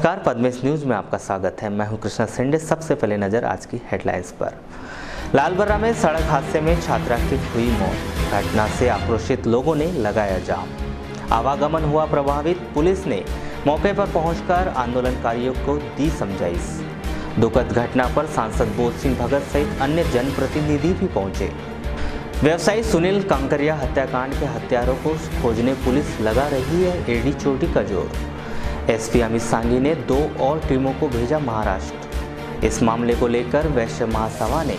नमस्कार, पद्मेश न्यूज में आपका स्वागत है। मैं हूं कृष्णा सिंडे। सबसे पहले नजर आज की हेडलाइंस पर। लालबर्रा में सड़क हादसे में छात्रा की हुई मौत। घटना से आक्रोशित लोगों ने लगाया जाम। आवागमन हुआ प्रभावित। पुलिस ने मौके पर पहुंचकर आंदोलनकारियों को दी समझाइश। दुखद घटना पर सांसद बोध सिंह भगत सहित अन्य जनप्रतिनिधि भी पहुंचे। व्यवसायी सुनील कांकरिया हत्याकांड के हत्यारों को खोजने पुलिस लगा रही है एड़ी चोटी का जोर। एसपी अमित सांघी ने 2 और टीमों को भेजा महाराष्ट्र। इस मामले को लेकर वैश्य महासभा ने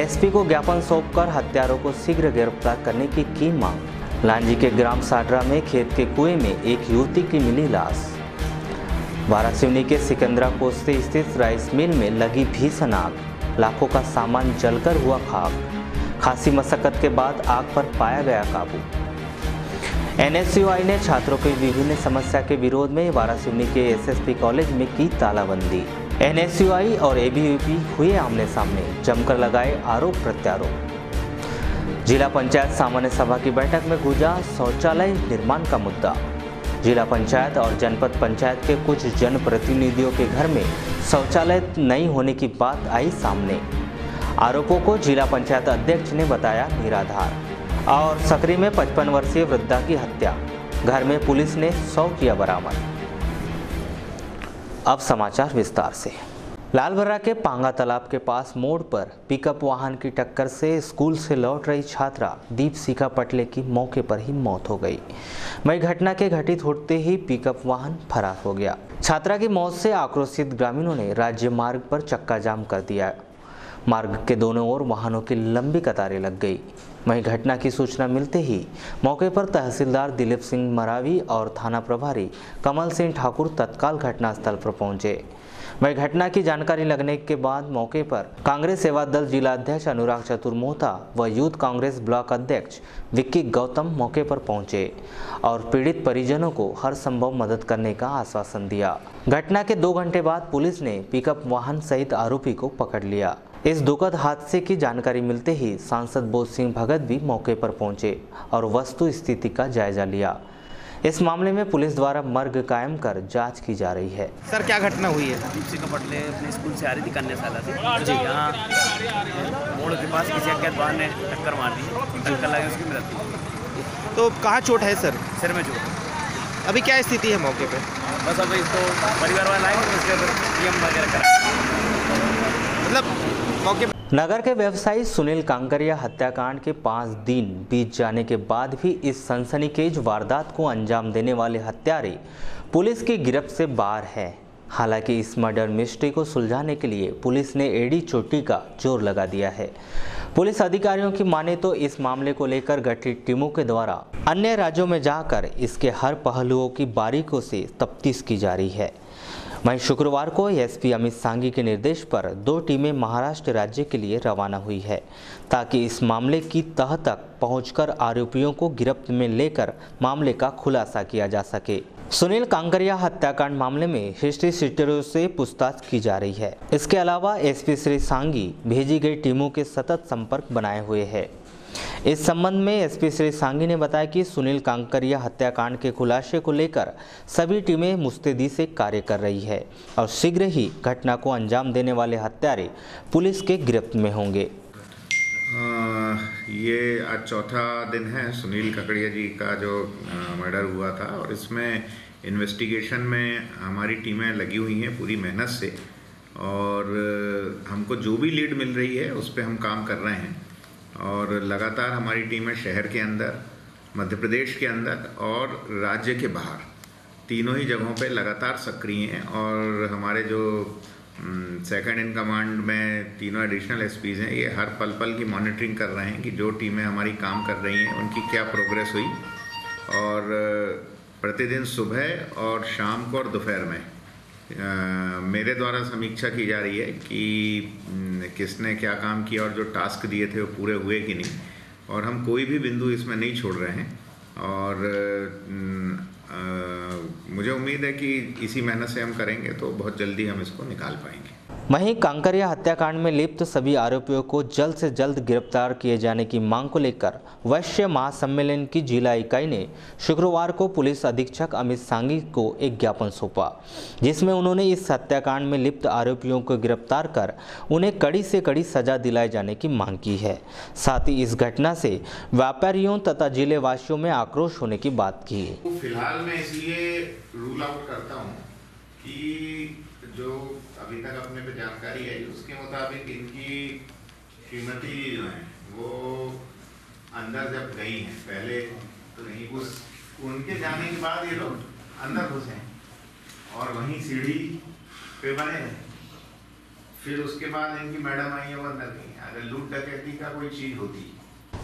एसपी को ज्ञापन सौंपकर हत्यारों को शीघ्र गिरफ्तार करने की मांग। लांजी के ग्राम साडरा में खेत के कुएं में एक युवती की मिली लाश। वारासिवनी के सिकंदरा कोस्ते स्थित राइस मिल में लगी भीषण आग। लाखों का सामान जलकर हुआ खाक। खासी मशक्कत के बाद आग पर पाया गया काबू। एनएसयूआई ने छात्रों की विभिन्न समस्या के विरोध में वारासिवनी के एसएसपी कॉलेज में की तालाबंदी। एनएसयूआई और एबीवीपी हुए आमने सामने, जमकर लगाए आरोप प्रत्यारोप। जिला पंचायत सामान्य सभा की बैठक में गूंजा शौचालय निर्माण का मुद्दा। जिला पंचायत और जनपद पंचायत के कुछ जनप्रतिनिधियों के घर में शौचालय नहीं होने की बात आई सामने। आरोपों को जिला पंचायत अध्यक्ष ने बताया निराधार। और सकरी में 55 वर्षीय वृद्धा की हत्या, घर में पुलिस ने 100 किया बरामद। अब समाचार विस्तार से। लालबर्रा के पांगा तालाब के पास मोड़ पर पिकअप वाहन की टक्कर से स्कूल से लौट रही छात्रा दीपशिखा पटले की मौके पर ही मौत हो गई। वहीं घटना के घटित होते ही पिकअप वाहन फरार हो गया। छात्रा की मौत से आक्रोशित ग्रामीणों ने राज्य मार्ग पर चक्का जाम कर दिया। मार्ग के दोनों ओर वाहनों की लंबी कतारें लग गई। वहीं घटना की सूचना मिलते ही मौके पर तहसीलदार दिलीप सिंह मरावी और थाना प्रभारी कमल सिंह ठाकुर तत्काल घटनास्थल पर पहुंचे। वहीं घटना की जानकारी लगने के बाद मौके पर कांग्रेस सेवा दल जिला अध्यक्ष अनुराग चतुर्मोहता व यूथ कांग्रेस ब्लॉक अध्यक्ष विक्की गौतम मौके पर पहुंचे और पीड़ित परिजनों को हर संभव मदद करने का आश्वासन दिया। घटना के 2 घंटे बाद पुलिस ने पिकअप वाहन सहित आरोपी को पकड़ लिया। इस दुखद हादसे की जानकारी मिलते ही सांसद बोध सिंह भगत भी मौके पर पहुंचे और वस्तु स्थिति का जायजा लिया। इस मामले में पुलिस द्वारा मर्ग कायम कर जांच की जा रही है। सर, क्या घटना हुई है? दीपशिखा पटले अपने स्कूल से आ रही थी कन्याशाला से जी। यहाँ मोड़ के पास किसी अज्ञात वाहन ने टक्कर मार दी, टक्कर लगी, उसकी मृत्यु। तो कहाँ चोट है सर? सिर में चोट। अभी क्या स्थिति है मौके पे? बस अब इसको परिवार वाले आएंगे, उसके बाद पीएम वगैरह करेंगे। मतलब मौके पे नगर के व्यवसायी सुनील कांकरिया हत्याकांड के 5 दिन बीत जाने के बाद भी इस सनसनीखेज वारदात को अंजाम देने वाले हत्यारे पुलिस की गिरफ्त से बाहर है। हालांकि इस मर्डर मिस्ट्री को सुलझाने के लिए पुलिस ने एड़ी चोटी का जोर लगा दिया है। पुलिस अधिकारियों की माने तो इस मामले को लेकर गठित टीमों के द्वारा अन्य राज्यों में जाकर इसके हर पहलुओं की बारीकियों से तफ्तीश की जा रही है। वहीं शुक्रवार को एसपी अमित सांघी के निर्देश पर 2 टीमें महाराष्ट्र राज्य के लिए रवाना हुई है ताकि इस मामले की तह तक पहुंचकर आरोपियों को गिरफ्त में लेकर मामले का खुलासा किया जा सके। सुनील कांकरिया हत्याकांड मामले में हिस्ट्री सीटरों से पूछताछ की जा रही है। इसके अलावा एसपी श्री सांघी भेजी गई टीमों के सतत संपर्क बनाए हुए है। इस संबंध में एसपी श्री सांघी ने बताया कि सुनील कांकरिया हत्याकांड के खुलासे को लेकर सभी टीमें मुस्तैदी से कार्य कर रही है और शीघ्र ही घटना को अंजाम देने वाले हत्यारे पुलिस के गिरफ्त में होंगे। ये आज चौथा दिन है सुनील काकड़िया जी का जो मर्डर हुआ था और इसमें इन्वेस्टिगेशन में हमारी टीमें लगी हुई हैं पूरी मेहनत से और हमको जो भी लीड मिल रही है उस पर हम काम कर रहे हैं और लगातार हमारी टीमें शहर के अंदर, मध्य प्रदेश के अंदर और राज्य के बाहर तीनों ही जगहों पे लगातार सक्रिय हैं और हमारे जो सेकंड इन कमांड में तीनों एडिशनल एसपीज़ हैं, ये हर पल पल की मॉनिटरिंग कर रहे हैं कि जो टीमें हमारी काम कर रही हैं उनकी क्या प्रोग्रेस हुई और प्रतिदिन सुबह और शाम को और दोपहर में मेरे द्वारा समीक्षा की जा रही है कि किसने क्या काम किया और जो टास्क दिए थे वो पूरे हुए कि नहीं और हम कोई भी बिंदु इसमें नहीं छोड़ रहे हैं और मुझे उम्मीद है कि इसी मेहनत से हम करेंगे तो बहुत जल्दी हम इसको निकाल पाएंगे। वहीं कांकरिया हत्याकांड में लिप्त सभी आरोपियों को जल्द से जल्द गिरफ्तार किए जाने की मांग को लेकर वैश्य महासम्मेलन की जिला इकाई ने शुक्रवार को पुलिस अधीक्षक अमित सांघी को एक ज्ञापन सौंपा, जिसमें उन्होंने इस हत्याकांड में लिप्त आरोपियों को गिरफ्तार कर उन्हें कड़ी से कड़ी सजा दिलाए जाने की मांग की है। साथ ही इस घटना से व्यापारियों तथा जिले वासियों में आक्रोश होने की बात की। फिलहाल मैं इसलिए रूल आउट करता हूँ कि जो अभी तक अपने पे जानकारी है उसके मुताबिक इनकी श्रीमती जो है वो अंदर जब गई हैं पहले तो नहीं, उनके जाने के बाद ये लोग अंदर घुसे और वहीं सीढ़ी पे बने रहे। फिर उसके बाद इनकी मैडम आई है वो अंदर गई। अगर लूट डकैती का कोई चीज होती।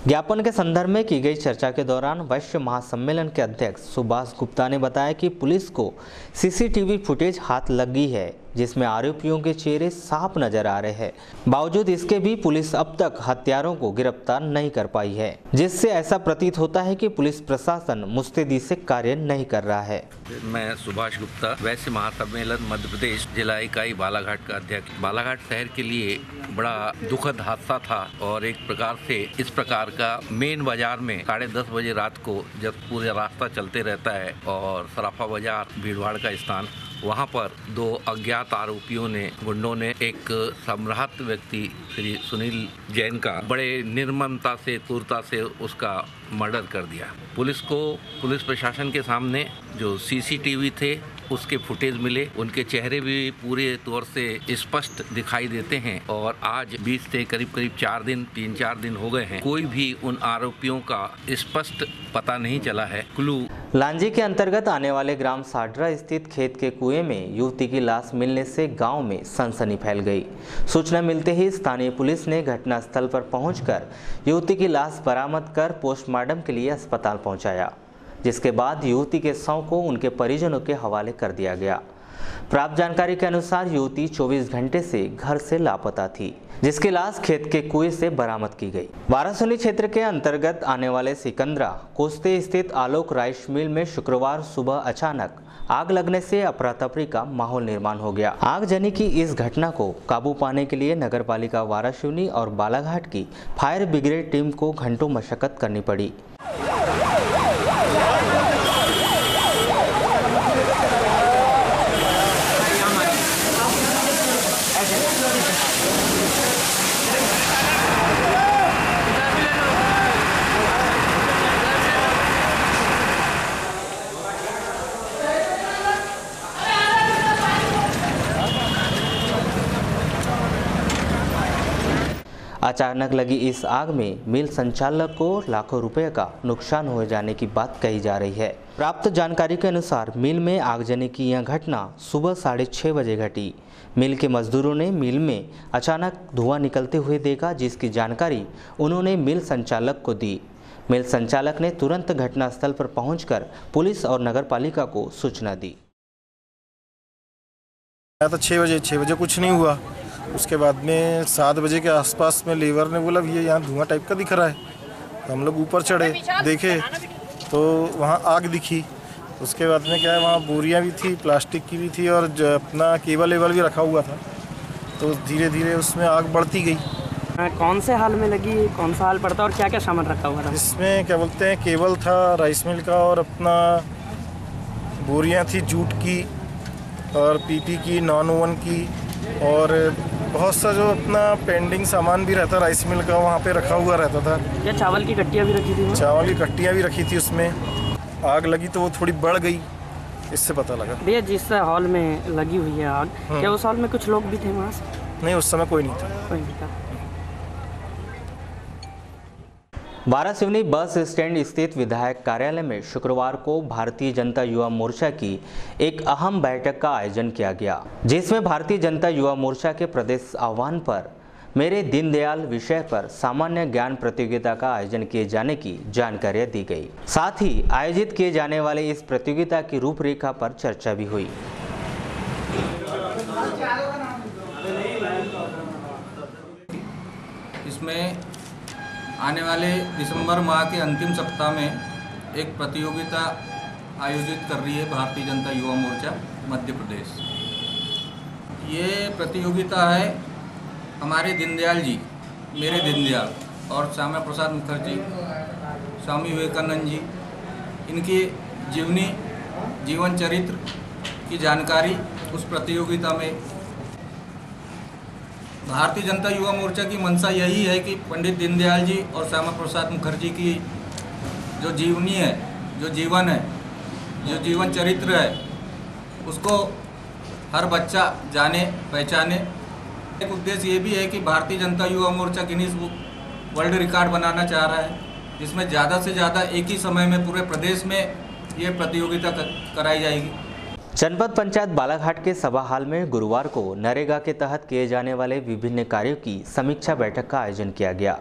ज्ञापन के संदर्भ में की गई चर्चा के दौरान वैश्य महासम्मेलन के अध्यक्ष सुभाष गुप्ता ने बताया कि पुलिस को सीसीटीवी फुटेज हाथ लगी है, जिसमें आरोपियों के चेहरे साफ नजर आ रहे हैं। बावजूद इसके भी पुलिस अब तक हत्यारों को गिरफ्तार नहीं कर पाई है, जिससे ऐसा प्रतीत होता है कि पुलिस प्रशासन मुस्तैदी से कार्य नहीं कर रहा है। मैं सुभाष गुप्ता, वैश्य महासम्मेलन मध्य प्रदेश जिला इकाई बालाघाट का अध्यक्ष। बालाघाट शहर के लिए बड़ा दुखद हादसा था और एक प्रकार से इस प्रकार का मेन बाजार में 10:30 बजे रात को जब पूरा रास्ता चलते रहता है और सराफा बाजार भीड़भाड़ का स्थान, वहां पर दो अज्ञात आरोपियों ने, गुंडों ने एक सम्राट व्यक्ति श्री सुनील जैन का बड़े निर्ममता से, क्रूरता से उसका मर्डर कर दिया। पुलिस प्रशासन के सामने जो सीसीटीवी थे उसके फुटेज मिले, उनके चेहरे भी पूरे तौर से स्पष्ट दिखाई देते हैं और आज बीच से करीब 3-4 दिन हो गए हैं, कोई भी उन आरोपियों का स्पष्ट पता नहीं चला है। क्लू लांजी के अंतर्गत आने वाले ग्राम साडरा स्थित खेत के कुएं में युवती की लाश मिलने से गांव में सनसनी फैल गई। सूचना मिलते ही स्थानीय पुलिस ने घटनास्थल पर पहुंचकर युवती की लाश बरामद कर पोस्टमार्टम के लिए अस्पताल पहुंचाया, जिसके बाद युवती के शव को उनके परिजनों के हवाले कर दिया गया। प्राप्त जानकारी के अनुसार युवती 24 घंटे से घर से लापता थी, जिसकी लाश खेत के कुएं से बरामद की गई। वारासुनी क्षेत्र के अंतर्गत आने वाले सिकंदरा कोस्ते स्थित आलोक राइस मिल में शुक्रवार सुबह अचानक आग लगने से अफरा तफरी का माहौल निर्माण हो गया। आगजनी की इस घटना को काबू पाने के लिए नगरपालिका वारासुनी और बालाघाट की फायर ब्रिगेड टीम को घंटों मशक्कत करनी पड़ी। अचानक लगी इस आग में मिल संचालक को लाखों रुपए का नुकसान हो जाने की बात कही जा रही है। प्राप्त जानकारी के अनुसार मिल में आगजनी की यह घटना सुबह 6:30 बजे घटी। मिल के मजदूरों ने मिल में अचानक धुआं निकलते हुए देखा, जिसकी जानकारी उन्होंने मिल संचालक को दी। मिल संचालक ने तुरंत घटनास्थल पर पहुंचकर पुलिस और नगरपालिका को सूचना दी। 6 बजे कुछ नहीं हुआ। उसके बाद में 7 बजे के आसपास में लेबर ने बोला ये यहाँ धुआं टाइप का दिख रहा है। हम लोग ऊपर चढ़े, देखे तो वहाँ आग दिखी। उसके बाद में क्या है, वहाँ बोरियाँ भी थी, प्लास्टिक की भी थी और अपना केबल भी रखा हुआ था। तो धीरे धीरे उसमें आग बढ़ती गई। कौन से हाल में लगी, कौन सा हाल पड़ता और क्या क्या सामान रखा हुआ था? इसमें क्या बोलते हैं, केबल था राइस मिल का और अपना बोरियाँ थी जूट की और पीपी की, नॉन ओवन की और बहुत सा जो अपना पेंडिंग सामान भी रहता राइस मिल का वहाँ पे रखा हुआ रहता था। क्या चावल की कट्टियाँ भी रखी थी? चावल की कट्टियाँ भी रखी थी। उसमें आग लगी तो वो थोड़ी बढ़ गई, इससे पता लगा। भैया जिस हॉल में लगी हुई है आग, क्या उस हॉल में कुछ लोग भी थे वहाँ से? नहीं, उस समय कोई नहीं था। कोई नहीं था। वारासिवनी बस स्टैंड स्थित विधायक कार्यालय में शुक्रवार को भारतीय जनता युवा मोर्चा की एक अहम बैठक का आयोजन किया गया, जिसमें भारतीय जनता युवा मोर्चा के प्रदेश आह्वान पर मेरे दीनदयाल विषय पर सामान्य ज्ञान प्रतियोगिता का आयोजन किए जाने की जानकारी दी गई। साथ ही आयोजित किए जाने वाले इस प्रतियोगिता की रूपरेखा पर चर्चा भी हुई। इसमें आने वाले दिसंबर माह के अंतिम सप्ताह में एक प्रतियोगिता आयोजित कर रही है भारतीय जनता युवा मोर्चा मध्य प्रदेश। ये प्रतियोगिता है हमारे दीनदयाल जी, मेरे दीनदयाल और श्यामा प्रसाद मुखर्जी, स्वामी विवेकानंद जी, इनकी जीवन चरित्र की जानकारी उस प्रतियोगिता में। भारतीय जनता युवा मोर्चा की मंशा यही है कि पंडित दीनदयाल जी और श्यामा प्रसाद मुखर्जी की जो जीवनी है, जो जीवन है, जो जीवन चरित्र है, उसको हर बच्चा जाने पहचाने। एक उद्देश्य ये भी है कि Bharatiya Janata Yuva Morcha Guinness book world record बनाना चाह रहा है, जिसमें ज़्यादा से ज़्यादा एक ही समय में पूरे प्रदेश में ये प्रतियोगिता कराई जाएगी। जनपद पंचायत बालाघाट के सभा हाल में गुरुवार को नरेगा के तहत किए जाने वाले विभिन्न कार्यों की समीक्षा बैठक का आयोजन किया गया,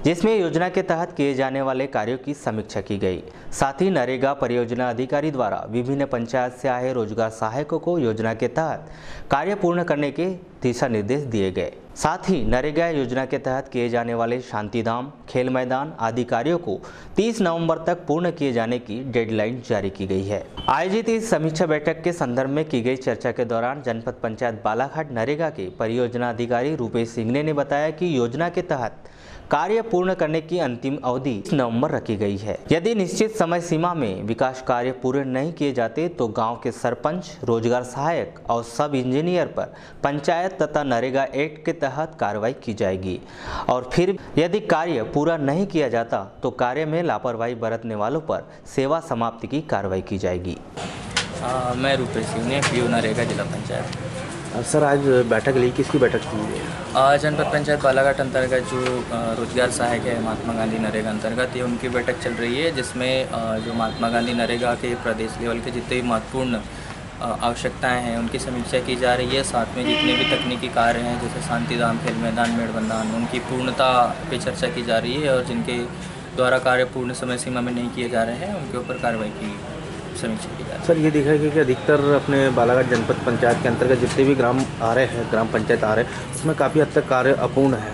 जिसमें योजना के तहत किए जाने वाले कार्यों की समीक्षा की गई। साथ ही नरेगा परियोजना अधिकारी द्वारा विभिन्न पंचायत से आए रोजगार सहायकों को योजना के तहत कार्य पूर्ण करने के दिशा निर्देश दिए गए। साथ ही नरेगा योजना के तहत किए जाने वाले शांतिधाम, खेल मैदान आदि कार्यों को 30 नवंबर तक पूर्ण किए जाने की डेडलाइन जारी की गई है। आयोजित इस समीक्षा बैठक के संदर्भ में की गई चर्चा के दौरान जनपद पंचायत बालाघाट नरेगा के परियोजना अधिकारी रूपेश सिंघने ने बताया कि योजना के तहत कार्य पूर्ण करने की अंतिम अवधि 30 नवंबर रखी गई है। यदि निश्चित समय सीमा में विकास कार्य पूरे नहीं किए जाते तो गांव के सरपंच, रोजगार सहायक और सब इंजीनियर पर पंचायत तथा नरेगा एक्ट के तहत कार्रवाई की जाएगी और फिर यदि कार्य पूरा नहीं किया जाता तो कार्य में लापरवाही बरतने वालों पर सेवा समाप्ति की कार्रवाई की जाएगी। मैं रूपेश सिंह, पीओ नरेगा जिला पंचायत। सर, आज बैठक ली, किसकी बैठक थी? जनपद पंचायत बालाघाट अंतर्गत जो रोजगार सहायक है महात्मा गांधी नरेगा अंतर्गत, ये उनकी बैठक चल रही है, जिसमें जो महात्मा गांधी नरेगा के प्रदेश लेवल के जितने भी महत्वपूर्ण आवश्यकताएं हैं उनकी समीक्षा की जा रही है। साथ में जितने भी तकनीकी कार्य हैं जैसे शांतिधाम, खेल मैदान, मेड़बंधान, उनकी पूर्णता पे चर्चा की जा रही है और जिनके द्वारा कार्य पूर्ण समय सीमा में नहीं किए जा रहे हैं उनके ऊपर कार्रवाई की समीक्षा की जा रही है। सर, ये देखा है कि अधिकतर अपने बालाघाट जनपद पंचायत के अंतर्गत जितने भी ग्राम आ रहे हैं, ग्राम पंचायत आ रहे हैं, उसमें काफ़ी हद तक कार्य अपूर्ण है।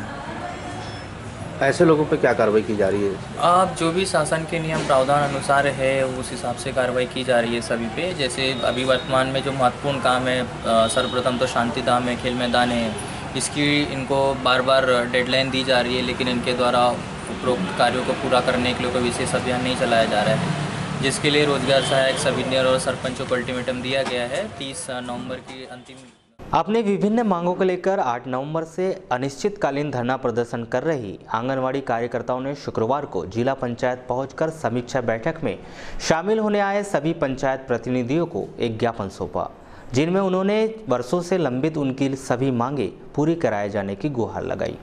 ऐसे लोगों पे क्या कार्रवाई की जा रही है? अब जो भी शासन के नियम प्रावधान अनुसार है उस हिसाब से कार्रवाई की जा रही है सभी पे। जैसे अभी वर्तमान में जो महत्वपूर्ण काम है, सर्वप्रथम तो शांतिधाम है, खेल मैदान है, इसकी इनको बार बार डेडलाइन दी जा रही है, लेकिन इनके द्वारा उपरोक्त कार्यों को पूरा करने के लिए कोई विशेष अभियान नहीं चलाया जा रहा है, जिसके लिए रोजगार सहायक, सब इंजीनियर और सरपंचों को अल्टीमेटम दिया गया है 30 नवंबर की अंतिम। अपने विभिन्न मांगों को लेकर 8 नवंबर से अनिश्चितकालीन धरना प्रदर्शन कर रही आंगनवाड़ी कार्यकर्ताओं ने शुक्रवार को जिला पंचायत पहुंचकर समीक्षा बैठक में शामिल होने आए सभी पंचायत प्रतिनिधियों को एक ज्ञापन सौंपा, जिनमें उन्होंने वर्षों से लंबित उनकी सभी मांगें पूरी कराए जाने की गुहार लगाई।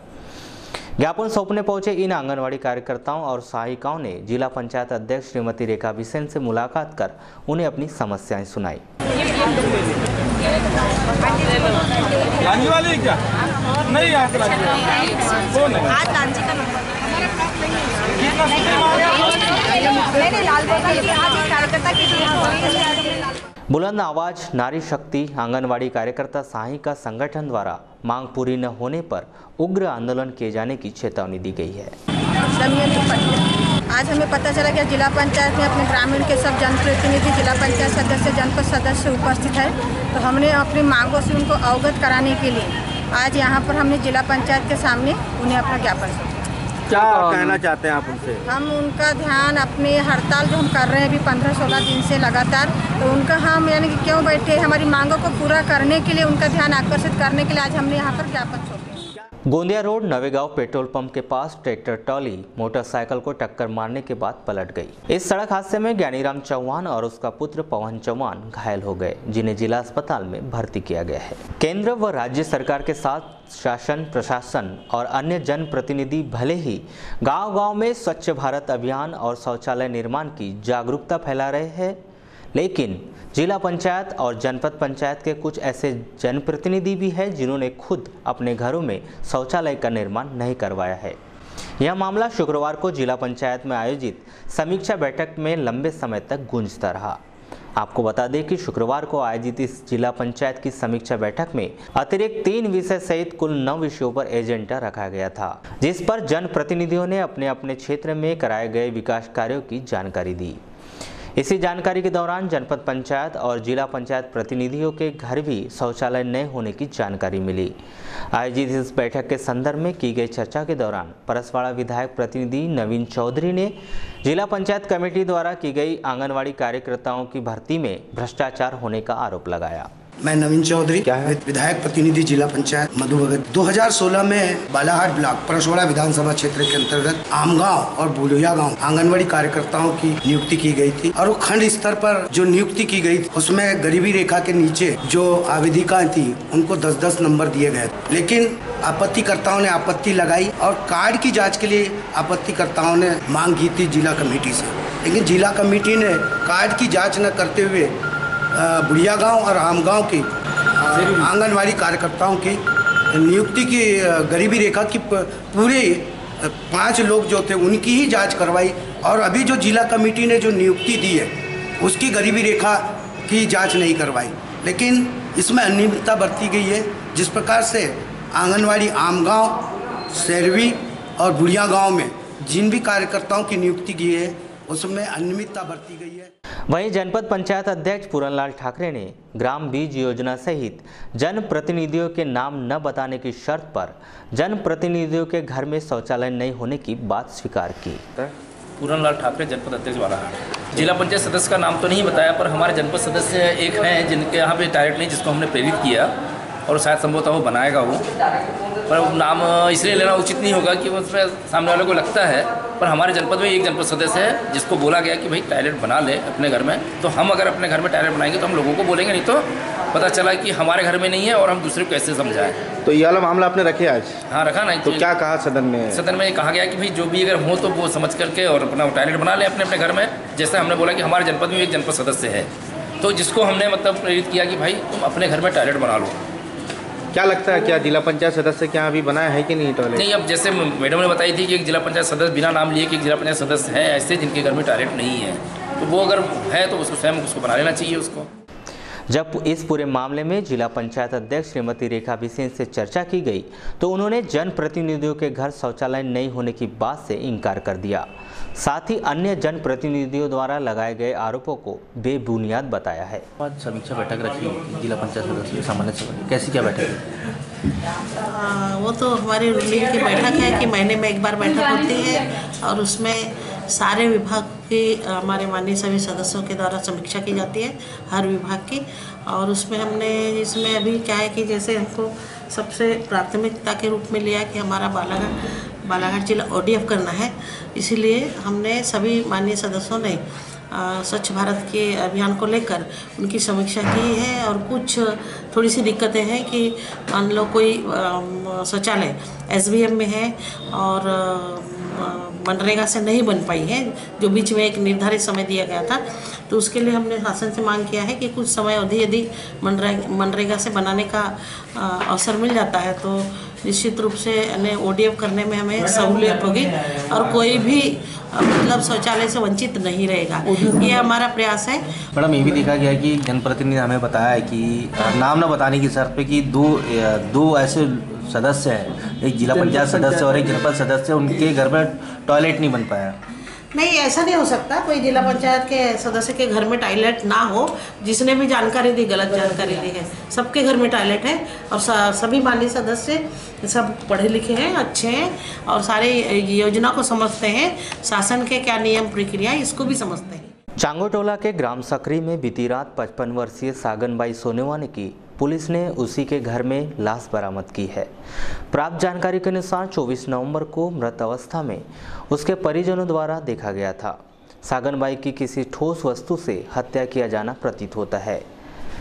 ज्ञापन सौंपने पहुंचे इन आंगनवाड़ी कार्यकर्ताओं और सहायिकाओं ने जिला पंचायत अध्यक्ष श्रीमती रेखा बिसेन से मुलाकात कर उन्हें अपनी समस्याएं सुनाई। बुलंद आवाज नारी शक्ति आंगनवाड़ी कार्यकर्ता सहायिका संगठन द्वारा मांग पूरी न होने पर उग्र आंदोलन किए जाने की चेतावनी दी गई है। आज हमें पता चला कि जिला पंचायत में अपने ग्रामीण के सब जनप्रतिनिधि, जिला पंचायत सदस्य, जनपद सदस्य उपस्थित है, तो हमने अपनी मांगों से उनको अवगत कराने के लिए आज यहाँ पर हमने जिला पंचायत के सामने उन्हें अपना ज्ञापन सौंपा। क्या कहना चाहते हैं आप उनसे? हम उनका ध्यान अपने हड़ताल जो हम कर रहे हैं अभी 15-16 दिन से लगातार, तो उनका हम यानी कि क्यों बैठे हमारी मांगों को पूरा करने के लिए, उनका ध्यान आकर्षित करने के लिए आज हमने यहाँ पर ज्ञापन सौंपे। Gondia road Navegaon petrol pump के पास ट्रैक्टर ट्रॉली मोटरसाइकिल को टक्कर मारने के बाद पलट गई। इस सड़क हादसे में ज्ञानीराम चौहान और उसका पुत्र पवन चौहान घायल हो गए, जिन्हें जिला अस्पताल में भर्ती किया गया है। केंद्र व राज्य सरकार के साथ शासन, प्रशासन और अन्य जनप्रतिनिधि भले ही गांव-गांव में स्वच्छ भारत अभियान और शौचालय निर्माण की जागरूकता फैला रहे हैं, लेकिन जिला पंचायत और जनपद पंचायत के कुछ ऐसे जनप्रतिनिधि भी हैं जिन्होंने खुद अपने घरों में शौचालय का निर्माण नहीं करवाया है। यह मामला शुक्रवार को जिला पंचायत में आयोजित समीक्षा बैठक में लंबे समय तक गूंजता रहा। आपको बता दें कि शुक्रवार को आयोजित इस जिला पंचायत की समीक्षा बैठक में अतिरिक्त 3 विषय सहित कुल 9 विषयों पर एजेंडा रखा गया था, जिस पर जनप्रतिनिधियों ने अपने अपने क्षेत्र में कराए गए विकास कार्यों की जानकारी दी। इसी जानकारी के दौरान जनपद पंचायत और जिला पंचायत प्रतिनिधियों के घर भी शौचालय न होने की जानकारी मिली। आयोजित इस बैठक के संदर्भ में की गई चर्चा के दौरान परसवाड़ा विधायक प्रतिनिधि नवीन चौधरी ने जिला पंचायत कमेटी द्वारा की गई आंगनवाड़ी कार्यकर्ताओं की भर्ती में भ्रष्टाचार होने का आरोप लगाया। मैं नवीन चौधरी, विधायक प्रतिनिधि जिला पंचायत मधुभगत। 2016 में बालाघाट ब्लॉक परसवाड़ा विधानसभा क्षेत्र के अंतर्गत आमगांव और बुढ़िया गांव आंगनवाड़ी कार्यकर्ताओं की नियुक्ति की गई थी और वो खंड स्तर पर जो नियुक्ति की गई उसमें गरीबी रेखा के नीचे जो आवेदिकाएं थी उनको 10-10 नंबर दिए गए, लेकिन आपत्तिकर्ताओं ने आपत्ति लगाई और कार्ड की जाँच के लिए आपत्तिकर्ताओं ने मांग की थी जिला कमेटी से, लेकिन जिला कमेटी ने कार्ड की जाँच न करते हुए बुढ़िया गांव और आमगांव की आंगनवाड़ी कार्यकर्ताओं की नियुक्ति की गरीबी रेखा की पूरे 5 लोग जो थे उनकी ही जांच करवाई और अभी जो जिला कमेटी ने जो नियुक्ति दी है उसकी गरीबी रेखा की जांच नहीं करवाई, लेकिन इसमें अनियमितता बरती गई है। जिस प्रकार से आंगनवाड़ी आमगांव, सैरवी और बुढ़िया गाँव में जिन भी कार्यकर्ताओं की नियुक्ति की है उसमें अनियमितता बरती गई है। वहीं जनपद पंचायत अध्यक्ष पूरनलाल ठाकरे ने ग्राम बीज योजना सहित जन प्रतिनिधियों के नाम न बताने की शर्त पर जन प्रतिनिधियों के घर में शौचालय नहीं होने की बात स्वीकार की। पूरनलाल ठाकरे, जनपद अध्यक्ष बालाघाट। जिला पंचायत सदस्य का नाम तो नहीं बताया, पर हमारे जनपद सदस्य एक हैं जिनके यहाँ पे टॉयलेट नहीं, जिसको हमने प्रेरित किया और शायद संभवतः वो बनाएगा वो, पर नाम इसलिए लेना उचित नहीं होगा कि उसमें सामने वाले को लगता है। पर हमारे जनपद में एक जनपद सदस्य है जिसको बोला गया कि भाई टॉयलेट बना ले अपने घर में, तो हम अगर अपने घर में टॉयलेट बनाएंगे तो हम लोगों को बोलेंगे, नहीं तो पता चला कि हमारे घर में नहीं है और हम दूसरे को कैसे समझाएं। तो ये वाला मामला आपने रखे आज? हाँ रखा ना। तो क्या कहा सदन में? सदन में कहा गया कि भाई जो भी अगर हो तो वो समझ करके और अपना टॉयलेट बना ले अपने अपने घर में। जैसे हमने बोला कि हमारे जनपद में एक जनपद सदस्य है, तो जिसको हमने मतलब प्रेरित किया कि भाई तुम अपने घर में टॉयलेट बना लो। क्या लगता है, क्या जिला पंचायत सदस्य क्या अभी बनाया है कि नहीं टॉयलेट? नहीं, अब जैसे मैडम ने बताई थी कि एक जिला पंचायत सदस्य बिना नाम लिए कि एक जिला पंचायत सदस्य है ऐसे जिनके घर में टॉयलेट नहीं है, तो वो अगर है तो उसको स्वयं उसको बना लेना चाहिए उसको। जब इस पूरे मामले में जिला पंचायत अध्यक्ष श्रीमती रेखा बिसेन से चर्चा की गई तो उन्होंने जनप्रतिनिधियों के घर शौचालय नहीं होने की बात से इनकार कर दिया। साथ ही अन्य जनप्रतिनिधियों द्वारा लगाए गए आरोपों को बेबुनियाद बताया है। आज समीक्षा बैठक रखी जिला पंचायत सदस्य सामान्य सभा, कैसी क्या बैठक है? वो तो हमारी रूटीन की बैठक है कि महीने में एक बार बैठक होती है और उसमें सारे विभाग की हमारे माननीय सभी सदस्यों के द्वारा समीक्षा की जाती है हर विभाग की। और उसमें हमने इसमें अभी क्या है कि जैसे हमको सबसे प्राथमिकता के रूप में लिया कि हमारा बालाघाट जिला ODF करना है, इसीलिए हमने सभी माननीय सदस्यों ने स्वच्छ भारत के अभियान को लेकर उनकी समीक्षा की है। और कुछ थोड़ी सी दिक्कतें हैं कि मान लो कोई शौचालय SBM में है और मनरेगा से नहीं बन पाई है, जो बीच में एक निर्धारित समय दिया गया था, तो उसके लिए हमने शासन से मांग किया है कि कुछ समय अवधि यदि मनरेगा से बनाने का अवसर मिल जाता है तो निश्चित रूप से ODF करने में हमें सहूलियत होगी और कोई भी मतलब शौचालय से वंचित नहीं रहेगा, ये हमारा प्रयास है। मैडम, ये भी देखा गया कि जनप्रतिनिधि हमें बताया है कि नाम न बताने की शर्त पे कि दो ऐसे सदस्य हैं, एक जिला पंचायत सदस्य और एक जनपद सदस्य, उनके घर में टॉयलेट नहीं बन पाया। नहीं, ऐसा नहीं हो सकता। कोई जिला पंचायत के सदस्य के घर में टॉयलेट ना हो, जिसने भी जानकारी दी गलत जानकारी दी है। सबके घर में टॉयलेट है और सभी माननीय सदस्य सब पढ़े लिखे हैं, अच्छे हैं और सारे योजना को समझते हैं, शासन के क्या नियम प्रक्रिया इसको भी समझते हैं। चांगोटोला के ग्राम सकरी में बीती रात 55 वर्षीय सागनबाई सोनेवाने की पुलिस ने उसी के घर में लाश बरामद की है। प्राप्त जानकारी के अनुसार 24 नवंबर को मृत अवस्था में उसके परिजनों द्वारा देखा गया था। सागनबाई की किसी ठोस वस्तु से हत्या किया जाना प्रतीत होता है।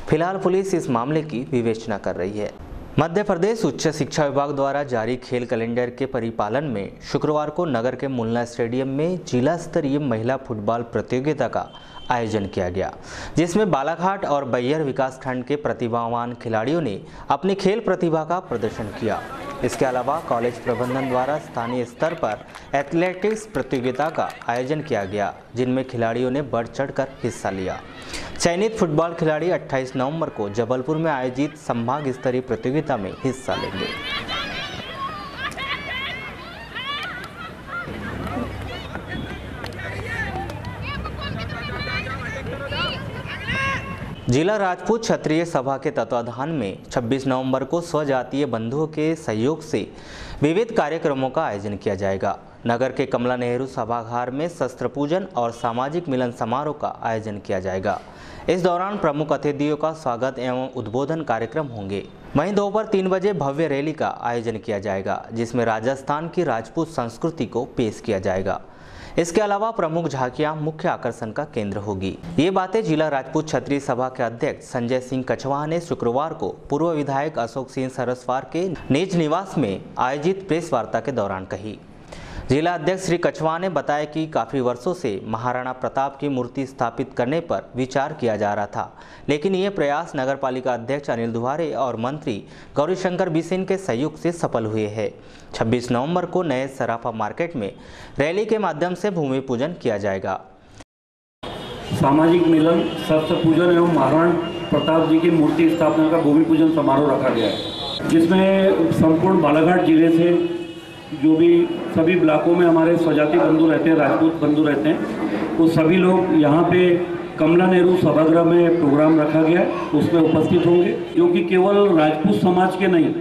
फिलहाल पुलिस इस मामले की विवेचना कर रही है। मध्य प्रदेश उच्च शिक्षा विभाग द्वारा जारी खेल कैलेंडर के परिपालन में शुक्रवार को नगर के मुन्ना स्टेडियम में जिला स्तरीय महिला फुटबॉल प्रतियोगिता का आयोजन किया गया, जिसमें बालाघाट और बैयर विकासखंड के प्रतिभावान खिलाड़ियों ने अपनी खेल प्रतिभा का प्रदर्शन किया। इसके अलावा कॉलेज प्रबंधन द्वारा स्थानीय स्तर पर एथलेटिक्स प्रतियोगिता का आयोजन किया गया, जिनमें खिलाड़ियों ने बढ़ चढ़कर हिस्सा लिया। चयनित फुटबॉल खिलाड़ी 28 नवंबर को जबलपुर में आयोजित संभाग स्तरीय प्रतियोगिता में हिस्सा लेंगे। जिला राजपूत क्षत्रिय सभा के तत्वाधान में 26 नवंबर को स्वजातीय बंधुओं के सहयोग से विविध कार्यक्रमों का आयोजन किया जाएगा। नगर के कमला नेहरू सभागार में शस्त्र पूजन और सामाजिक मिलन समारोह का आयोजन किया जाएगा। इस दौरान प्रमुख अतिथियों का स्वागत एवं उद्बोधन कार्यक्रम होंगे। वहीं दोपहर 3 बजे भव्य रैली का आयोजन किया जाएगा, जिसमें राजस्थान की राजपूत संस्कृति को पेश किया जाएगा। इसके अलावा प्रमुख झांकियां मुख्य आकर्षण का केंद्र होगी। ये बातें जिला राजपूत क्षत्रिय सभा के अध्यक्ष संजय सिंह कछवाहा ने शुक्रवार को पूर्व विधायक अशोक सिंह सरस्वार के निज निवास में आयोजित प्रेस वार्ता के दौरान कही। जिला अध्यक्ष श्री कछवाहा ने बताया कि काफ़ी वर्षों से महाराणा प्रताप की मूर्ति स्थापित करने पर विचार किया जा रहा था, लेकिन ये प्रयास नगरपालिका अध्यक्ष अनिल दुहारे और मंत्री गौरीशंकर बिसेन के सहयोग से सफल हुए हैं। 26 नवंबर को नए सराफा मार्केट में रैली के माध्यम से भूमि पूजन किया जाएगा। सामाजिक मिलन, शस्त्र पूजन एवं महाराणा प्रताप जी की मूर्ति स्थापना का भूमि पूजन समारोह रखा गया है, जिसमें संपूर्ण बालाघाट जिले से जो भी सभी ब्लॉकों में हमारे स्वजाति बंधु रहते हैं, राजपूत बंधु रहते हैं, वो सभी लोग यहाँ पे कमला नेहरू सभागृह में प्रोग्राम रखा गया है, उसमें उपस्थित होंगे, जो कि केवल राजपूत समाज के नहीं,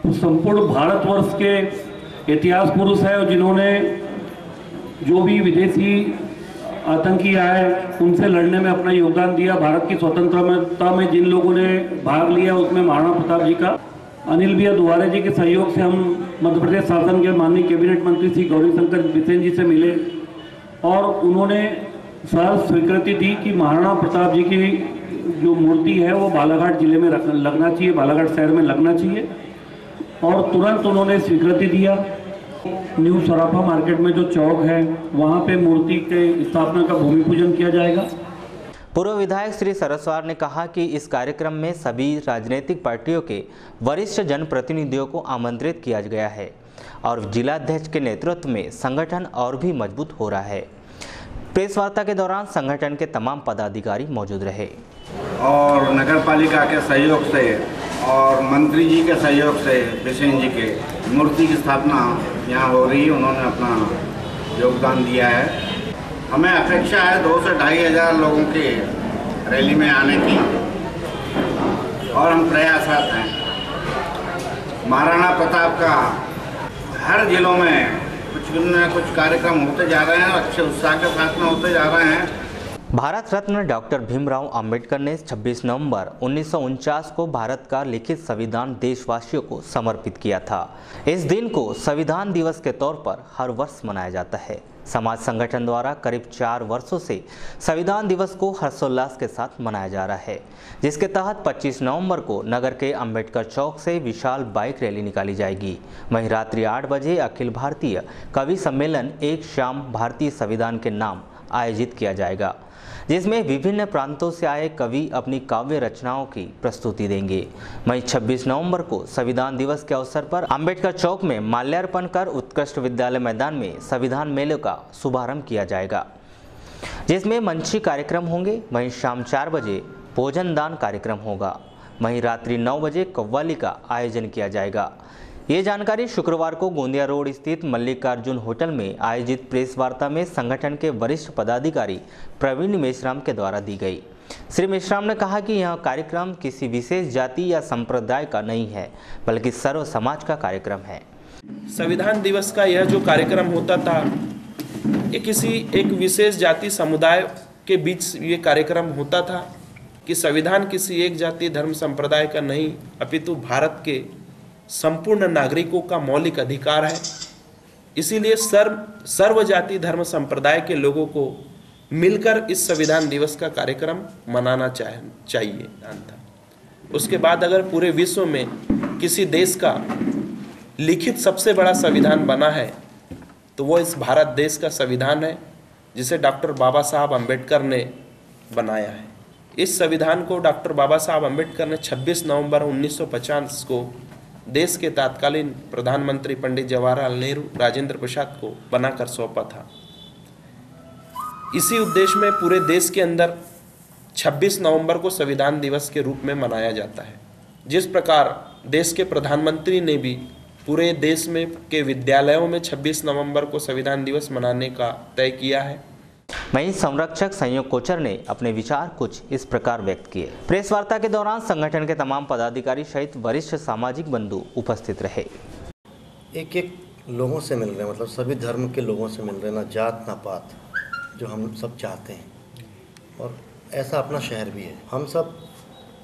तो संपूर्ण भारतवर्ष के इतिहास पुरुष है और जिन्होंने जो भी विदेशी आतंकी आए उनसे लड़ने में अपना योगदान दिया। भारत की स्वतंत्रता में जिन लोगों ने भाग लिया उसमें महाराणा प्रताप जी का, अनिल भैया दुहारे जी के सहयोग से हम मध्य प्रदेश शासन के माननीय कैबिनेट मंत्री श्री गौरीशंकर बिसेन जी से मिले और उन्होंने सहर्ष स्वीकृति दी कि महाराणा प्रताप जी की जो मूर्ति है वो बालाघाट जिले में लगना चाहिए, बालाघाट शहर में लगना चाहिए, और तुरंत उन्होंने स्वीकृति दिया। न्यू सराफा मार्केट में जो चौक है वहाँ पे मूर्ति के स्थापना का भूमि पूजन किया जाएगा। पूर्व विधायक श्री सरस्वार ने कहा कि इस कार्यक्रम में सभी राजनीतिक पार्टियों के वरिष्ठ जनप्रतिनिधियों को आमंत्रित किया गया है और जिलाध्यक्ष के नेतृत्व में संगठन और भी मजबूत हो रहा है। प्रेस वार्ता के दौरान संगठन के तमाम पदाधिकारी मौजूद रहे और नगरपालिका के सहयोग से और मंत्री जी के सहयोग से बिसेन जी के मूर्ति की स्थापना यहाँ हो रही है। उन्होंने अपना योगदान दिया है। हमें अपेक्षा है 2 से 2.5 हज़ार लोगों के रैली में आने की और हम प्रयासरत हैं। महाराणा प्रताप का हर जिलों में कुछ न कुछ कार्यक्रम होते जा रहे हैं, अच्छे उत्साह के साथ में होते जा रहे हैं। भारत रत्न डॉक्टर भीमराव अंबेडकर ने 26 नवंबर 1949 को भारत का लिखित संविधान देशवासियों को समर्पित किया था। इस दिन को संविधान दिवस के तौर पर हर वर्ष मनाया जाता है। समाज संगठन द्वारा करीब 4 वर्षों से संविधान दिवस को हर्षोल्लास के साथ मनाया जा रहा है, जिसके तहत 25 नवंबर को नगर के अंबेडकर चौक से विशाल बाइक रैली निकाली जाएगी। वहीं रात्रि 8 बजे अखिल भारतीय कवि सम्मेलन एक शाम भारतीय संविधान के नाम आयोजित किया जाएगा, जिसमें विभिन्न प्रांतों से आए कवि अपनी काव्य रचनाओं की प्रस्तुति देंगे। वहीं 26 नवंबर को संविधान दिवस के अवसर पर अंबेडकर चौक में माल्यार्पण कर उत्कृष्ट विद्यालय मैदान में संविधान मेले का शुभारंभ किया जाएगा, जिसमें मंची कार्यक्रम होंगे। वहीं शाम 4 बजे भोजन दान कार्यक्रम होगा। वहीं रात्रि 9 बजे कव्वाली का आयोजन किया जाएगा। ये जानकारी शुक्रवार को गोंदिया रोड स्थित मल्लिकार्जुन होटल में आयोजित प्रेस वार्ता में संगठन के वरिष्ठ पदाधिकारी प्रवीण मेश्राम के द्वारा दी गई। श्री मेश्राम ने कहा कि यह कार्यक्रम किसी विशेष जाति या संप्रदाय का नहीं है, बल्कि सर्व समाज का कार्यक्रम है। संविधान दिवस का यह जो कार्यक्रम होता था, ये किसी एक विशेष जाति समुदाय के बीच ये कार्यक्रम होता था कि संविधान किसी एक जाति धर्म संप्रदाय का नहीं, अपितु भारत के संपूर्ण नागरिकों का मौलिक अधिकार है। इसीलिए सर्व जाति धर्म संप्रदाय के लोगों को मिलकर इस संविधान दिवस का कार्यक्रम मनाना चाहिए। उसके बाद अगर पूरे विश्व में किसी देश का लिखित सबसे बड़ा संविधान बना है तो वो इस भारत देश का संविधान है, जिसे डॉक्टर बाबा साहब अम्बेडकर ने बनाया है। इस संविधान को डॉक्टर बाबा साहब अम्बेडकर ने 26 नवंबर 1950 को देश के तत्कालीन प्रधानमंत्री पंडित जवाहरलाल नेहरू राजेंद्र प्रसाद को बनाकर सौंपा था। इसी उद्देश्य में पूरे देश के अंदर 26 नवंबर को संविधान दिवस के रूप में मनाया जाता है। जिस प्रकार देश के प्रधानमंत्री ने भी पूरे देश में के विद्यालयों में 26 नवंबर को संविधान दिवस मनाने का तय किया है। वहीं संरक्षक संयोग कोचर ने अपने विचार कुछ इस प्रकार व्यक्त किए। प्रेस वार्ता के दौरान संगठन के तमाम पदाधिकारी सहित वरिष्ठ सामाजिक बंधु उपस्थित रहे। एक एक लोगों से मिल रहे हैं, मतलब सभी धर्म के लोगों से मिल रहे हैं, ना जात ना पात, जो हम सब चाहते हैं। और ऐसा अपना शहर भी है। हम सब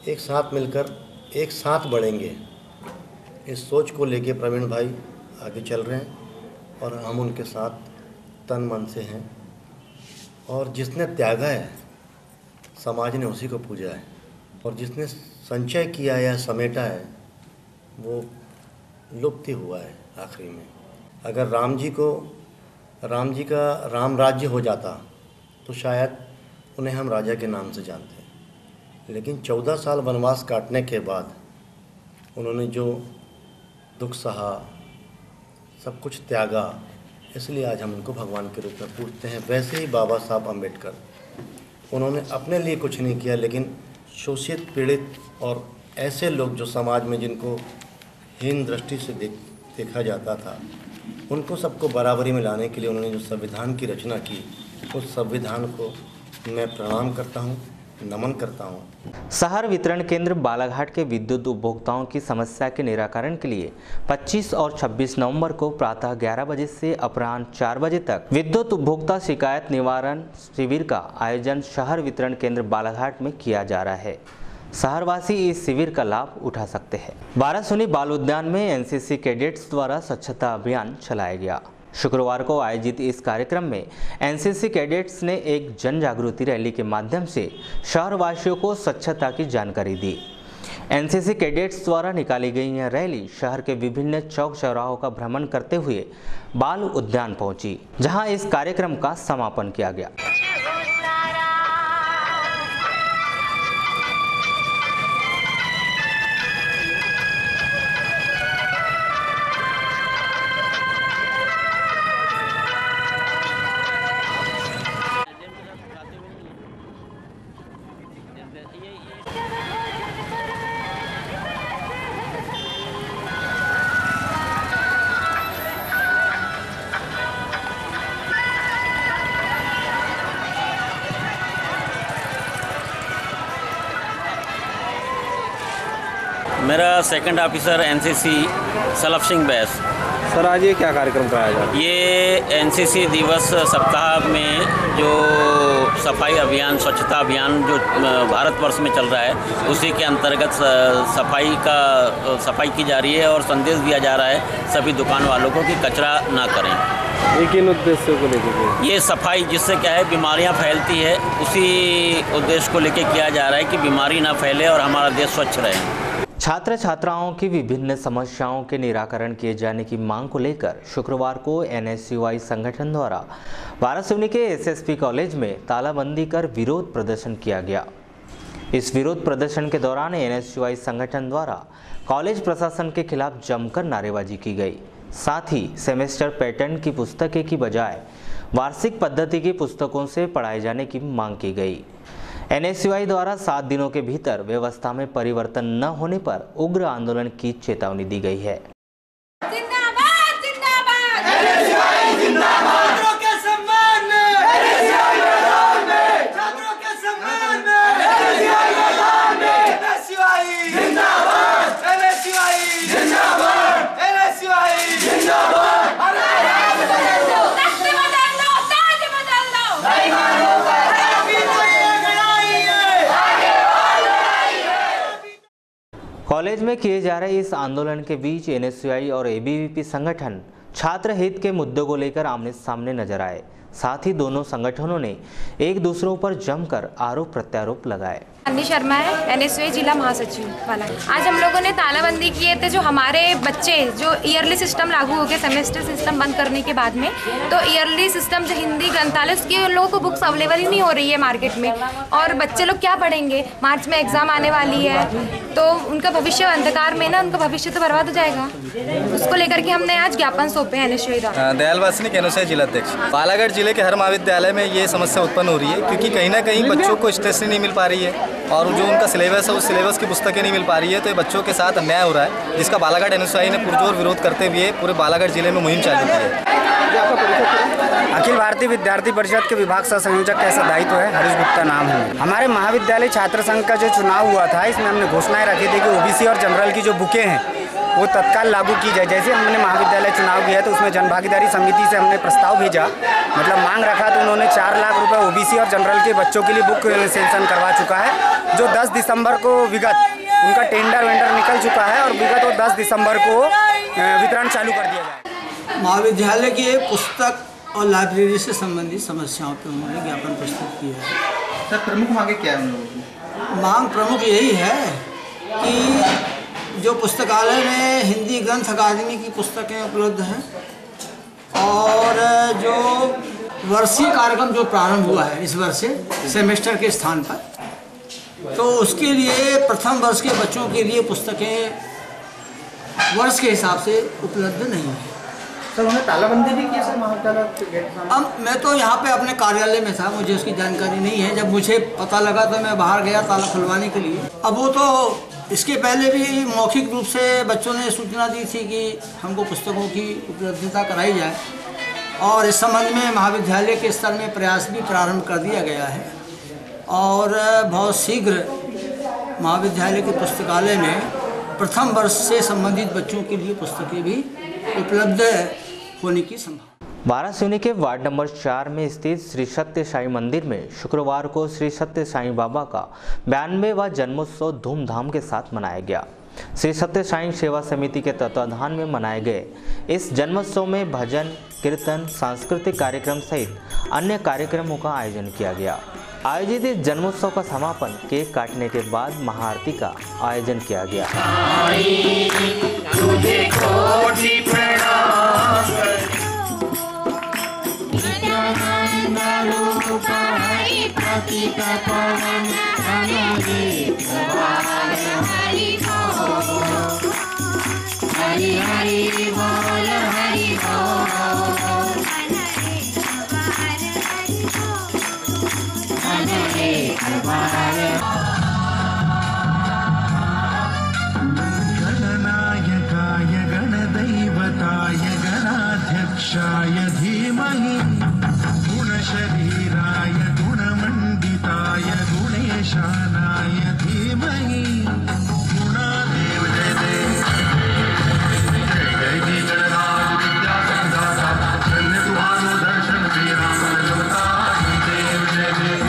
एक साथ मिलकर एक साथ बढ़ेंगे, इस सोच को लेके प्रवीण भाई आगे चल रहे हैं और हम उनके साथ तन मन से हैं। और जिसने त्यागा है समाज ने उसी को पूजा है, और जिसने संचय किया या समेटा है वो लुप्त ही हुआ है आखिरी में। अगर राम जी का राम राज्य हो जाता तो शायद उन्हें हम राजा के नाम से जानते हैं, लेकिन 14 साल वनवास काटने के बाद उन्होंने जो दुख सहा, सब कुछ त्यागा, इसलिए आज हम उनको भगवान के रूप में पूजते हैं। वैसे ही बाबा साहब अम्बेडकर, उन्होंने अपने लिए कुछ नहीं किया, लेकिन शोषित, पीड़ित और ऐसे लोग जो समाज में जिनको हीन दृष्टि से देखा जाता था, उनको सबको बराबरी में लाने के लिए उन्होंने जो संविधान की रचना की, उस संविधान को मैं प्रणाम करता हूँ, नमन करता हूँ। शहर वितरण केंद्र बालाघाट के विद्युत उपभोक्ताओं की समस्या के निराकरण के लिए 25 और 26 नवंबर को प्रातः 11 बजे से अपराह्न 4 बजे तक विद्युत उपभोक्ता शिकायत निवारण शिविर का आयोजन शहर वितरण केंद्र बालाघाट में किया जा रहा है। शहरवासी इस शिविर का लाभ उठा सकते हैं। 12 सुनी बाल उद्यान में एनसीसी कैडेट्स द्वारा स्वच्छता अभियान चलाया गया। शुक्रवार को आयोजित इस कार्यक्रम में एनसीसी कैडेट्स ने एक जन जागृति रैली के माध्यम से शहरवासियों को स्वच्छता की जानकारी दी। एनसीसी कैडेट्स द्वारा निकाली गई यह रैली शहर के विभिन्न चौक चौराहों का भ्रमण करते हुए बाल उद्यान पहुंची, जहां इस कार्यक्रम का समापन किया गया। मेरा second officer NCC Salaf Singh Bais. Sir, आज ये क्या कार्यक्रम कराया जा रहा है? ये एनसीसी दिवस सप्ताह में जो सफाई अभियान, स्वच्छता अभियान जो भारतवर्ष में चल रहा है, उसी के अंतर्गत सफाई की जा रही है और संदेश दिया जा रहा है सभी दुकान वालों को कि कचरा ना करें। ये किन उद्देश्य को लेकर? ये सफाई, जिससे क्या है बीमारियां फैलती है, उसी उद्देश्य को लेकर किया जा रहा है कि बीमारी ना फैले और हमारा देश स्वच्छ रहे। छात्र छात्राओं की विभिन्न समस्याओं के निराकरण किए जाने की मांग को लेकर शुक्रवार को एनएसयूआई संगठन द्वारा वारासिवनी के एसएसपी कॉलेज में तालाबंदी कर विरोध प्रदर्शन किया गया। इस विरोध प्रदर्शन के दौरान एनएसयूआई संगठन द्वारा कॉलेज प्रशासन के खिलाफ जमकर नारेबाजी की गई। साथ ही सेमेस्टर पैटर्न की पुस्तकें की बजाय वार्षिक पद्धति की पुस्तकों से पढ़ाए जाने की मांग की गई। एनएसयूआई द्वारा 7 दिनों के भीतर व्यवस्था में परिवर्तन न होने पर उग्र आंदोलन की चेतावनी दी गई है। जिंदाबाद जिंदाबाद एनएसयूआई जिंदाबाद। छात्रों के सम्मान में एनएसयूआई मैदान में, छात्रों के सम्मान में एनएसयूआई मैदान में, एनएसयूआई जिंदाबाद एनएसयूआई जिंदाबाद एनएसयूआई जिंदाबाद। अरे राज बदल दो, तख्त बदल दो, ताज बदल दो, बेईमानों का कॉलेज में किए जा रहे इस आंदोलन के बीच एनएसयूआई और एबीवीपी संगठन छात्र हित के मुद्दों को लेकर आमने सामने नजर आए। साथ ही दोनों संगठनों ने एक दूसरों पर जमकर आरोप प्रत्यारोप लगाए। अन्नी शर्मा है, एनएसयूआई जिला महासचिव वाला। आज हम लोगों ने तालाबंदी किए थे, जो हमारे बच्चे जो ईयरली सिस्टम लागू हो गया, सेमेस्टर सिस्टम बंद करने के बाद में, तो ईयरली सिस्टम जो हिंदी ग्रंथालय, उसकी उन लोगों को बुक्स अवेलेबल ही नहीं हो रही है मार्केट में, और बच्चे लोग क्या पढ़ेंगे? मार्च में एग्जाम आने वाली है, तो उनका भविष्य अंधकार में ना, उनका भविष्य तो बर्बाद हो जाएगा। उसको लेकर के हमने आज ज्ञापन सौंपे एनएसयूआई द्वारा। दयाल वासनिक एनएसयूआई जिलाध्यक्ष। बालाघाट जिले के हर महाविद्यालय में ये समस्या उत्पन्न हो रही है, क्योंकि कहीं ना कहीं बच्चों को स्टेशनरी नहीं मिल पा रही है और जो उनका सिलेबस है उस सिलेबस की पुस्तकें नहीं मिल पा रही है। तो ये बच्चों के साथ अन्याय हो रहा है, जिसका बालाघाट एनएसयूआई ने पुरजोर विरोध करते हुए पूरे बालाघाट जिले में मुहिम चालू की है। अखिल भारतीय विद्यार्थी परिषद के विभाग सह संयोजक का ऐसा दायित्व है, हरीश गुप्ता नाम है। हमारे महाविद्यालय छात्र संघ का जो चुनाव हुआ था, इसमें हमने घोषणाएं रखी थी कि ओबीसी और जनरल की जो बुकें हैं वो तत्काल लागू की जाए। जैसे हमने महाविद्यालय चुनाव किया तो उसमें जनभागीदारी समिति से हमने प्रस्ताव भेजा, मतलब मांग रखा, तो उन्होंने 4 लाख रुपए ओबीसी और जनरल के बच्चों के लिए बुक सेंक्शन करवा चुका है, जो 10 दिसंबर को विगत उनका टेंडर वेंडर निकल चुका है और विगत वो 10 दिसंबर को वितरण चालू कर दिया जाए। महाविद्यालय की पुस्तक और लाइब्रेरी से संबंधित समस्याओं पर उन्होंने ज्ञापन प्रस्तुत किया है। सर, प्रमुख मांगे क्या है उन लोगों की? मांग प्रमुख यही है कि जो पुस्तकालय में हिंदी ग्रंथ अकादमी की पुस्तकें उपलब्ध हैं और जो वर्षीय कार्यक्रम जो प्रारंभ हुआ है इस वर्ष से सेमेस्टर के स्थान पर, तो उसके लिए प्रथम वर्ष के बच्चों के लिए पुस्तकें वर्ष के हिसाब से उपलब्ध नहीं है। सर, उन्होंने तालाबंदी भी की सर महाविद्यालय के गेट सामने? अब मैं तो यहाँ पे अपने कार्यालय में था, मुझे उसकी जानकारी नहीं है। जब मुझे पता लगा तो मैं बाहर गया ताला खुलवाने के लिए। अब वो तो इसके पहले भी मौखिक रूप से बच्चों ने सूचना दी थी कि हमको पुस्तकों की उपलब्धता कराई जाए और इस संबंध में महाविद्यालय के स्तर में प्रयास भी प्रारंभ कर दिया गया है और बहुत शीघ्र महाविद्यालय के पुस्तकालय में प्रथम वर्ष से संबंधित बच्चों के लिए पुस्तकें भी उपलब्ध होने की संभावना। वाराणसी के वार्ड नंबर 4 में स्थित श्री सत्य साई मंदिर में शुक्रवार को श्री सत्य साई बाबा का 92वां जन्मोत्सव धूमधाम के साथ मनाया गया। श्री सत्य साई सेवा समिति के तत्वाधान में मनाए गए इस जन्मोत्सव में भजन, कीर्तन, सांस्कृतिक कार्यक्रम सहित अन्य कार्यक्रमों का आयोजन किया गया। आयोजित इस जन्मोत्सव का समापन केक काटने के बाद महाआरती का आयोजन किया गया। हरि हरि बोल हरि बोल, गणनायकाय गणदैवताय गणाध्यक्षाय धीमहि गुणशरीराय गुणमण्डिताय गुणेशानाय धीमहि गुणादेव जय देव जय जय गणराज विद्यासंधाता धन्य तुम्हारो दर्शन श्री राम देवता देव जय देव।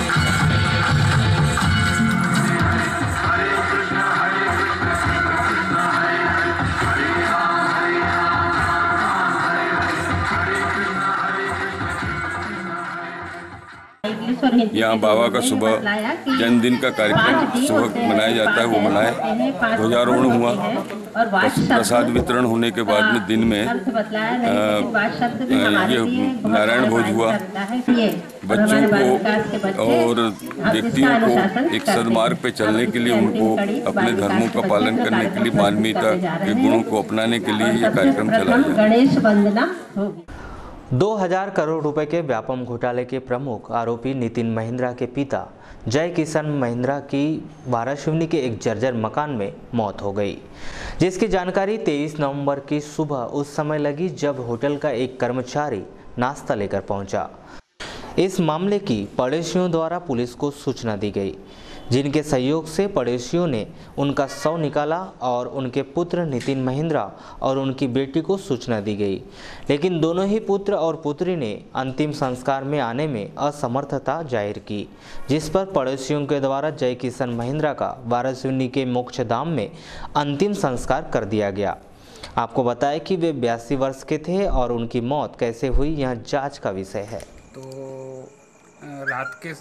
यहाँ बाबा का सुबह जन्मदिन का कार्यक्रम सुबह मनाया जाता है, वो मनाए, ध्वजारोहण हुआ, प्रसाद वितरण होने के बाद में दिन में ये नारायण भोज हुआ। बच्चों को और व्यक्तियों को एक सदमार्ग पे चलने के लिए, उनको अपने धर्मों का पालन करने के लिए, मानवीयता के गुणों को अपनाने के लिए ये कार्यक्रम चलाया गया। 2000 करोड़ रुपए के व्यापम घोटाले के प्रमुख आरोपी नितिन महिंद्रा के पिता जय किशन महिंद्रा की वाराणसी के एक जर्जर मकान में मौत हो गई, जिसकी जानकारी 23 नवंबर की सुबह उस समय लगी जब होटल का एक कर्मचारी नाश्ता लेकर पहुंचा। इस मामले की पड़ोसियों द्वारा पुलिस को सूचना दी गई, जिनके सहयोग से पड़ोसियों ने उनका शव निकाला और उनके पुत्र नितिन महिंद्रा और उनकी बेटी को सूचना दी गई, लेकिन दोनों ही पुत्र और पुत्री ने अंतिम संस्कार में आने में असमर्थता जाहिर की, जिस पर पड़ोसियों के द्वारा जय किशन महिंद्रा का वाराणसी के मोक्षधाम में अंतिम संस्कार कर दिया गया। आपको बताया कि वे 82 वर्ष के थे और उनकी मौत कैसे हुई यह जाँच का विषय है। तो रात के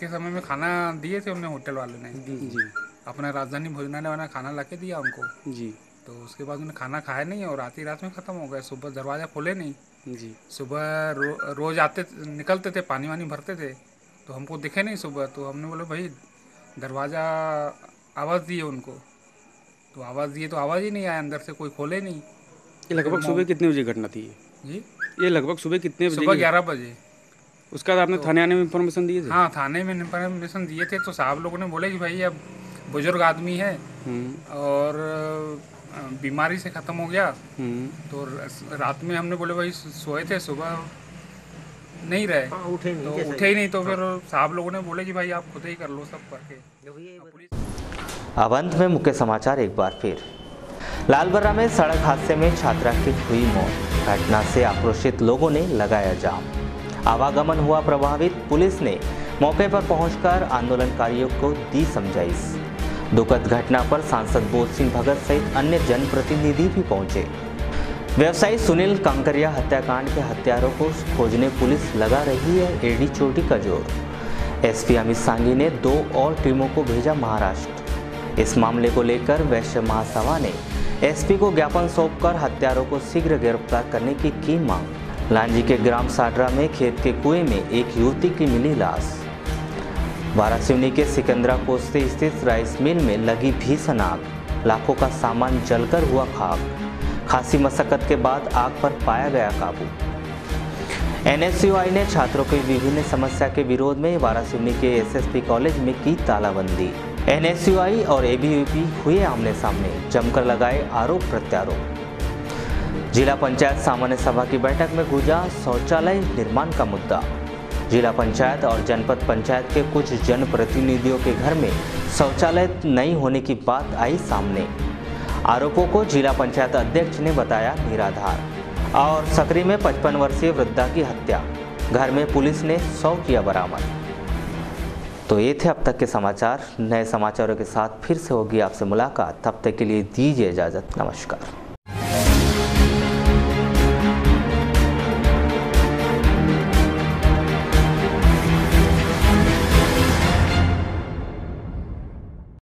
समय में खाना दिए थे उन्हें, होटल वाले ने जी अपना राजधानी भोजनालय वाला खाना ला के दिया उनको जी। तो उसके बाद उन्हें खाना खाया नहीं और आधी रात में ख़त्म हो गए। सुबह दरवाज़ा खोले नहीं जी। सुबह रोज़ आते निकलते थे, पानी वानी भरते थे, तो हमको दिखे नहीं सुबह। तो हमने बोले भाई दरवाज़ा आवाज़ दिए उनको, तो आवाज़ दिए तो आवाज़ ही नहीं आया, अंदर से कोई खोले नहीं। ये लगभग सुबह कितने बजे घटना थी जी? ये लगभग सुबह कितने बजे? सुबह 11 बजे। उसके बाद आपने थाने आने में इन्फॉर्मेशन दिए थे? हाँ, थाने में इन्फॉर्मेशन दिए थे। तो साहब लोगों ने बोले कि भाई अब बुजुर्ग आदमी है और बीमारी से ख़त्म हो गया। तो रात में हमने बोले भाई सोए थे, सुबह नहीं रहे, उठे ही नहीं। तो फिर साहब लोगों ने बोले कि भाई आप खुद ही कर लो सब करके। अब अंत में मुख्य समाचार एक बार फिर। लालबर्रा में सड़क हादसे में छात्रा की हुई मौत। घटना से आक्रोशित लोगों ने लगाया जाम। आवागमन हुआ प्रभावित। पुलिस ने मौके पर पहुंचकर आंदोलनकारियों को दी समझाइश। दुखद घटना पर सांसद बोध सिंह भगत सहित अन्य जनप्रतिनिधि भी पहुंचे। व्यवसायी सुनील कांकरिया हत्याकांड के हत्यारों को खोजने पुलिस लगा रही है एड़ी चोटी का जोर। एसपी अमित सांघी ने 2 और टीमों को भेजा महाराष्ट्र। इस मामले को लेकर वैश्य महासभा ने एसपी को ज्ञापन सौंपकर हत्यारों को शीघ्र गिरफ्तार करने की मांग। लांजी के ग्राम साडरा में खेत के कुएं में एक युवती की मिली लाश। वारासिवनी के सिकंदरा कोस्ते स्थित राइस मिल में लगी भीषण आग। लाखों का सामान जलकर हुआ खाक। खासी मशक्कत के बाद आग पर पाया गया काबू। एनएसयूआई ने छात्रों की विभिन्न समस्या के विरोध में वारासिवनी के एसएसपी कॉलेज में की तालाबंदी। एनएसयूआई और एबीवीपी हुए आमने सामने, जमकर लगाए आरोप प्रत्यारोप। जिला पंचायत सामान्य सभा की बैठक में गूंजा शौचालय निर्माण का मुद्दा। जिला पंचायत और जनपद पंचायत के कुछ जनप्रतिनिधियों के घर में शौचालय नहीं होने की बात आई सामने। आरोपों को जिला पंचायत अध्यक्ष ने बताया निराधार। और सकरी में 55 वर्षीय वृद्धा की हत्या, घर में पुलिस ने 100 किया बरामद। तो ये थे अब तक के समाचार। नए समाचारों के साथ फिर से होगी आपसे मुलाकात। तब तक के लिए दीजिए इजाज़त। नमस्कार।